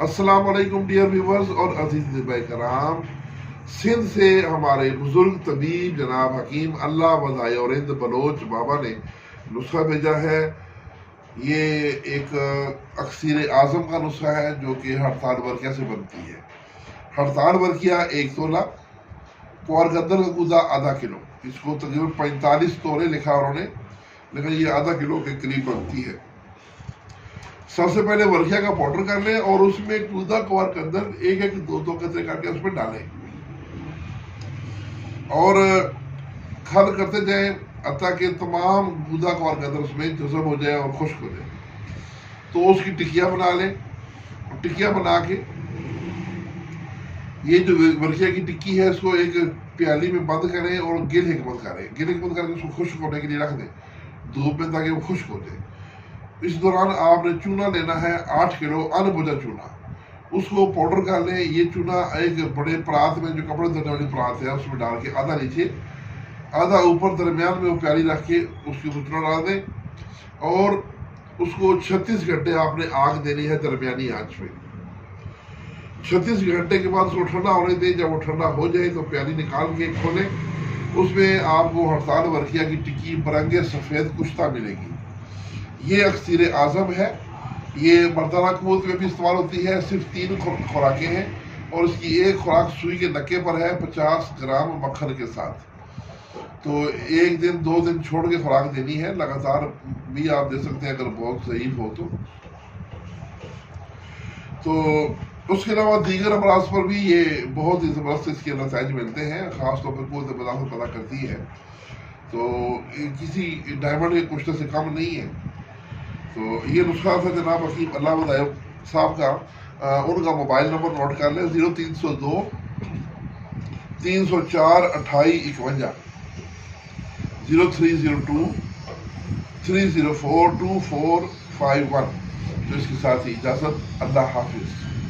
السلام علیکم dear viewers اور عزیز نظرائے کرام. سندھ سے ہمارے بزرگ طبیب جناب حکیم اللہ وضائع اور ہند بلوچ بابا نے نسخہ بھیجا ہے. یہ ایک اکسیر اعظم کا نسخہ ہے جو کہ ہڑتال ورقیہ سے بنتی ہے. ہڑتال ورقیہ 1 تولہ، کوار گدر کا گودا آدھا کلو. اس کو تقریباً 45 تولے لکھا انہوں نے، لیکن یہ آدھا کلو کے قریب بنتی ہے. سب سے پہلے ورقیہ کا پاؤڈر کر لیں اور اس میں گودا کوار کے اندر ایک دو قطرے کر کے اس میں ڈالیں اور کھل کرتے جائیں حتیٰ کہ تمام گودا کوار کے اندر اس میں جذب ہو جائے اور خشک ہو جائے. تو اس کی ٹکیاں بنا لیں. ٹکیاں بنا کے یہ جو ورقیہ کی ٹکی ہے اس کو ایک پیالی میں بند کریں اور گل حکمت کریں. گل حکمت کر کے اس کو خشک ہونے کے لیے رکھ دیں دھوپ میں تاکہ وہ خشک ہو جائے. اس دوران آپ نے چونا لینا ہے 8 کلو ان بجا چونا. اس کو پاؤڈر کر لیں. یہ چونا ایک بڑے پرات میں جو کپڑے دھونے والی پرات ہے اس میں ڈال کے آدھا نیچے آدھا اوپر درمیان میں وہ پیالی رکھ کے اس کے اوپر چونا ڈال دیں اور اس کو 36 گھنٹے آپ نے آگ دینی ہے درمیانی آنچ میں. 36 گھنٹے کے بعد اس کو ٹھنڈا ہونے دیں. جب وہ ٹھنڈا ہو جائے تو پیالی نکال کے کھولیں. اس میں آپ کو ہڑتال ورقیہ کی ٹکی برنگ سفید کشتہ ملے گی. یہ اکسیر اعظم ہے. یہ مردانہ قوت میں بھی استعمال ہوتی ہے. صرف 3 خوراکیں ہیں اور اس کی ایک خوراک سوئی کے نکے پر ہے 50 گرام مکھن کے ساتھ. تو 1 دن 2 دن چھوڑ کے خوراک دینی ہے. لگاتار بھی آپ دے سکتے ہیں اگر بہت ضعیف ہو تو اس کے علاوہ دیگر امراض پر بھی یہ بہت ہی زبردست اس کے نتائج ملتے ہیں. خاص طور پر قوت بداخت پیدا کرتی ہے. تو کسی ڈائمنڈ کے کشتے سے کم نہیں ہے. تو یہ نسخہ تھا جناب حکیم اللہ وضائع صاحب کا. ان کا موبائل نمبر نوٹ کر لیں 0302 304 2851 0302 304 2451. تو اس کے ساتھ ہی اجازت. اللہ حافظ.